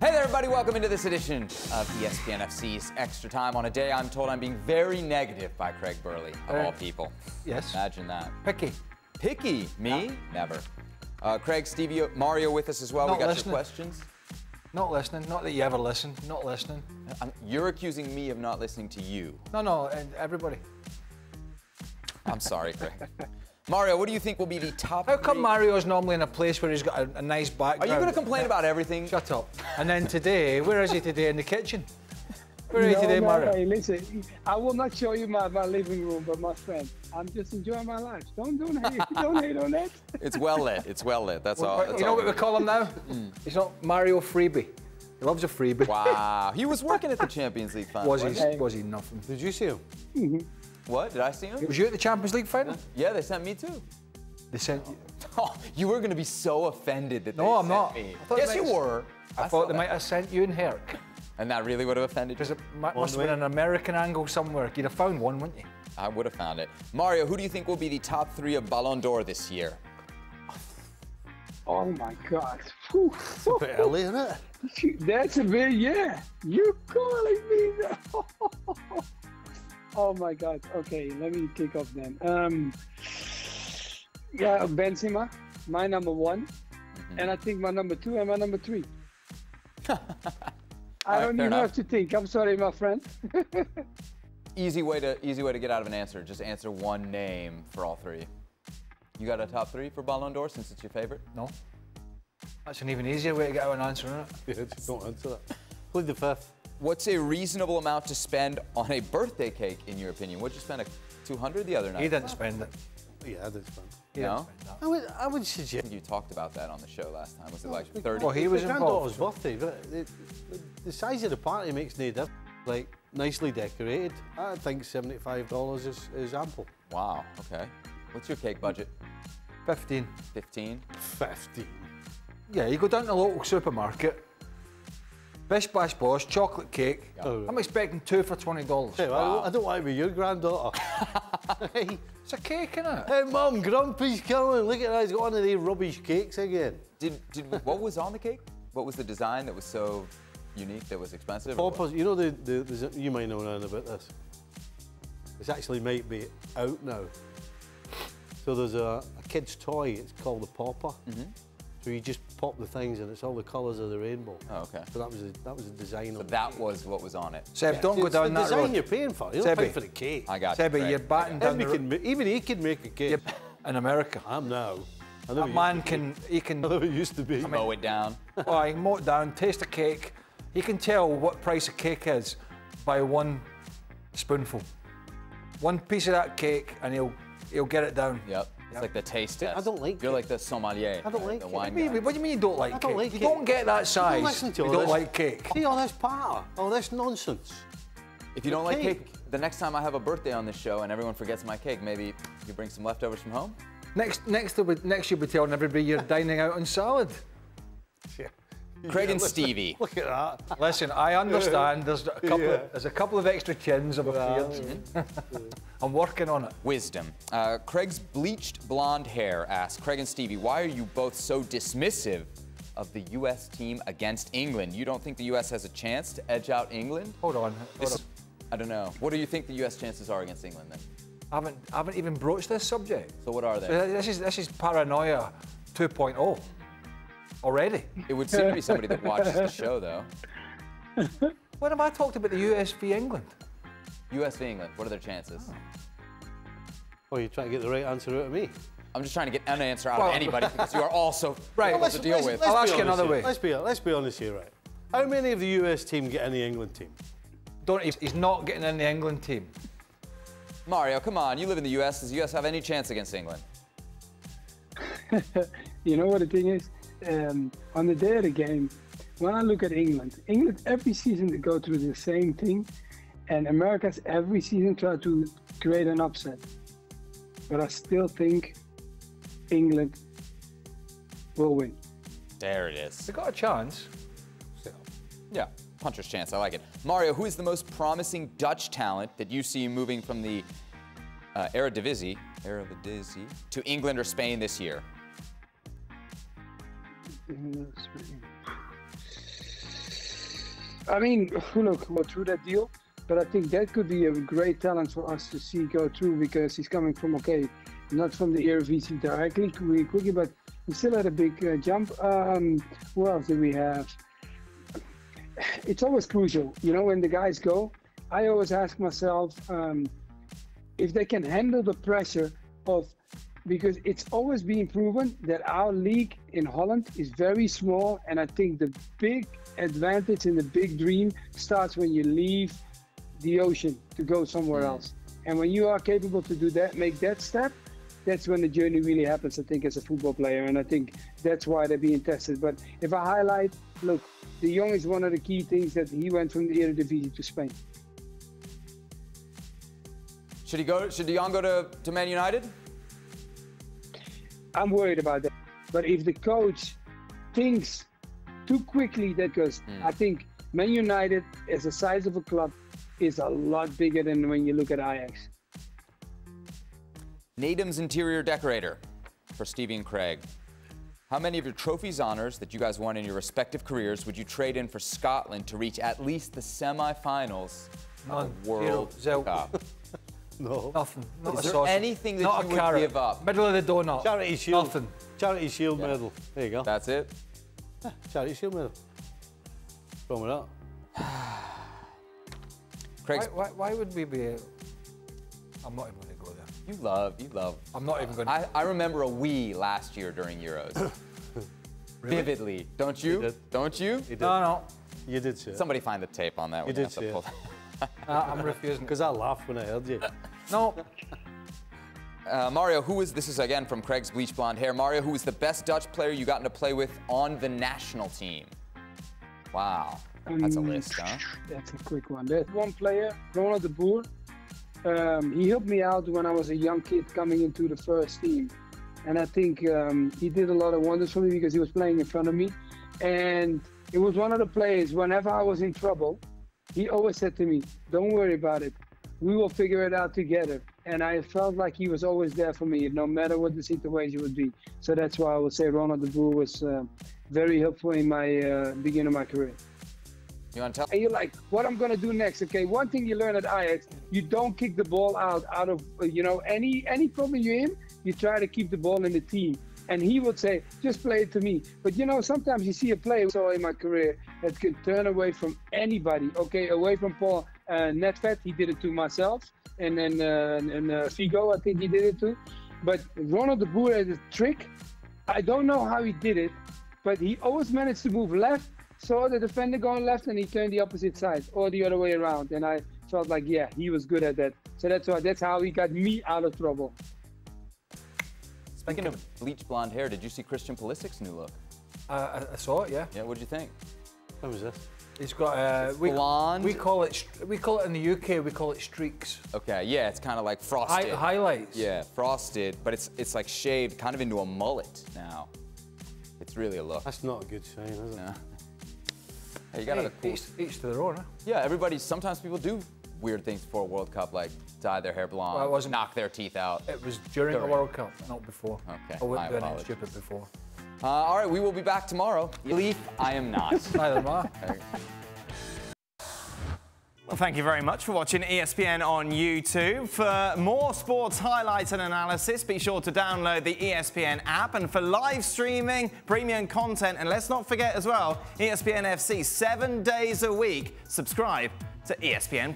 Hey there, everybody. Welcome into this edition of ESPN FC's Extra Time on a day I'm told I'm being very negative by Craig Burley, of all people. Yes. Imagine that. Picky. Picky? Me? No. Never. Craig, Stevie, Mario with us as well. Not we got listening. your questions. Not listening. Not that you ever listen. Not listening. You're accusing me of not listening to you. No, and everybody. I'm sorry, Craig. Mario, what do you think will be the top How come three? Mario's normally in a place where he's got a nice Are background? you going to complain about everything? Shut up. And then today, where is he today? In the kitchen? Where are you today, Mario? Hey, listen, I will not show you my living room, but my friend, I'm just enjoying my life. Don't hate on that. It's well lit. It's well lit. That's all. That's You know all what we call him now? He's not Mario Freebie. He loves a freebie. Wow. He was working at the Champions League final. Was wasn't he nothing? Did you see him? Mm-hmm. What? Did I see him? Was you at the Champions League final? Yeah, they sent me too. They sent you. Oh, you were going to be so offended that No, they I'm sent not. me. I thought Yes, they you might- were. I thought they might have sent you and Herc. And that really would have offended you? Because it must have been an American angle somewhere. You'd have found one, wouldn't you? I would have found it. Mario, who do you think will be the top three of Ballon d'Or this year? Oh my God. Whew. It's a bit early, isn't it? That's a bit, yeah. You calling me that? Oh my God. Okay, let me kick off then. Yeah, Benzema, my number one. And I think my number two and my number three. I don't even have to think. I'm sorry, my friend. Easy way to get out of an answer. Just answer one name for all three. You got a top three for Ballon d'Or since it's your favorite? No. That's an even easier way to get out an answer, isn't it? Yeah, just don't answer that. Plead the fifth. What's a reasonable amount to spend on a birthday cake, in your opinion? What'd you spend, 200 the other night? He didn't spend it. Yeah, I did spend. He No? didn't spend that. I would suggest. You talked about that on the show last time. Was it like 30? Well, he was My granddaughter's involved. birthday, but the size of the party makes no difference. Like, nicely decorated. I think $75 is ample. Wow, okay. What's your cake budget? 15. 15? 15. Yeah, you go down to the local supermarket, bish bash bosh, chocolate cake. Oh, I'm expecting 2 for $20. Hey, Wow. I don't want to be your granddaughter. Hey, It's a cake, innit? hey, Mum, Grumpy's coming. Look at that, he's got one of these rubbish cakes again. What was on the cake? What was the design that was so unique, that was expensive? or what? Poppers, you know, you might know nothing about this. This actually might be out now. So there's a kid's toy, it's called a popper. So you just pop the things and it's all the colours of the rainbow. Oh, okay. So that was the design So of that was what was on it. Seb, don't go it's down the that design road. you're paying for. You're not Sebby. paying for the cake. I got you. Sebby, Craig. you're batting down the road. Even he can make a cake. In America. I'm now. I That never man used to can, he can, be. I never used to be. Mow it down. oh, he can mow it down, taste a cake. He can tell what price a cake is by one spoonful. One piece of that cake and he'll get it down. Yep. It's like the taste test. I don't like You're it. like the sommelier. I don't like the it. wine What do you guy. mean- what do you mean you don't like I cake? don't like you it. don't get that size. listen to you all don't this. like cake. See all this patter, all this nonsense. If you don't like cake. cake, the next time I have a birthday on this show and everyone forgets my cake, maybe you bring some leftovers from home? Next you'll be telling everybody you're dining out on salad. Craig and Stevie. Look at that. Listen, I understand there's a couple of extra chins, I'm Yeah. afraid. I'm working on it. Wisdom. Craig's bleached blonde hair asks, Craig and Stevie, why are you both so dismissive of the U.S. team against England? You don't think the U.S. has a chance to edge out England? Hold on. I don't know. What do you think the U.S. chances are against England then? I haven't even broached this subject. So what are they? This is paranoia 2.0 already. It would seem to be somebody that watches the show, though. When have I talked about the US v England? U.S. v England, what are their chances? Oh, you're trying to get the right answer out of me. I'm just trying to get an answer out of anybody because you are also Right, difficult to deal with. I'll ask be you honest another here. way. Let's be honest here, right? How many of the US team get in the England team? He's not getting in the England team. Mario, come on. You live in the U.S. Does the U.S. have any chance against England? You know what the thing is? On the day of the game, when I look at England every season they go through the same thing, and America's every season try to create an upset. But I still think England will win. There it is. They got a chance. Yeah, puncher's chance. I like it. Mario, who is the most promising Dutch talent that you see moving from the Eredivisie to England or Spain this year? I mean, look, go through that deal, but I think that could be a great talent for us to see go through because he's coming from, okay, not from the Eredivisie directly, really quickly, but he still had a big jump. Who else do we have? It's always crucial, you know, when the guys go, I always ask myself if they can handle the pressure of, because it's always been proven that our league in Holland is very small, and I think the big advantage and the big dream starts when you leave the ocean to go somewhere else. And when you are capable to do that, make that step, that's when the journey really happens, I think, as a football player. And I think that's why they're being tested. But if I highlight, look, De Jong is one of the key things that he went from the Eredivisie to Spain. Should De Jong go to Man United? I'm worried about that. But if the coach thinks too quickly, that goes, I think Man United, as a size of a club, is a lot bigger than when you look at Ajax. Nedum's interior decorator for Stevie and Craig. How many of your trophies honors that you guys won in your respective careers would you trade in for Scotland to reach at least the semi-finals of the World Cup? No. Nothing. Not Is a there sausage. anything that not you a would carrot. give up? Middle of the donut. Charity Shield. Nothing. Charity Shield medal. There you go. That's it? Yeah, Charity Shield medal. Throw it up. Craig's, Why would we be... I'm not even going to go there. you love. I'm not even going to... I remember a wee last year during Euros. Really? Vividly. Don't you? did. Don't you? You did. No. You did say it. Somebody find the tape on that. You did say it. I'm refusing. Because I laughed when I heard you. No. Mario, this is again from Craig's bleach blonde hair. Mario, who was the best Dutch player you gotten to play with on the national team? Wow, that's a list, huh? That's a quick one. There's one player, Ronald de Boer. He helped me out when I was a young kid coming into the first team. And I think he did a lot of wonders for me because he was playing in front of me. And it was one of the players, whenever I was in trouble, he always said to me, don't worry about it. We will figure it out together. And I felt like he was always there for me, no matter what the situation would be. So that's why I would say Ronald de Boer was very helpful in my beginning of my career. You want to tell? And you're like, what I'm going to do next? Okay, one thing you learn at Ajax, you don't kick the ball out of, you know, any problem you're in, you try to keep the ball in the team. And he would say, just play it to me. But, you know, sometimes you see a player so in my career that could turn away from anybody. Okay, away from Paul Nedved, he did it to myself. And then Figo, I think he did it too. But Ronald de Boer had a trick. I don't know how he did it, but he always managed to move left, saw the defender going left, and he turned the opposite side or the other way around. And I felt like, yeah, he was good at that. So that's how he got me out of trouble. Speaking of bleach blonde hair, did you see Christian Pulisic's new look? I saw it, yeah. Yeah, what'd you think? What was this? He's got blonde. We call it in the UK. We call it streaks. Okay, yeah, it's kind of like frosted. Highlights. Yeah, frosted, but it's like shaved, kind of into a mullet now. It's really a look. That's not a good sign, is it? Yeah. Hey, you got a cool. Each to their own, huh? Yeah, sometimes people do weird things before a World Cup, like dye their hair blonde, Well, it wasn't- knock their teeth out. It was during the World Cup, not before. Okay, I wouldn't my do anything apologies. stupid before. All right, we will be back tomorrow. Belief, I am not. Neither am I. Well, thank you very much for watching ESPN on YouTube. For more sports highlights and analysis, be sure to download the ESPN app. And for live streaming, premium content, and let's not forget as well, ESPN FC 7 days a week. Subscribe to ESPN+.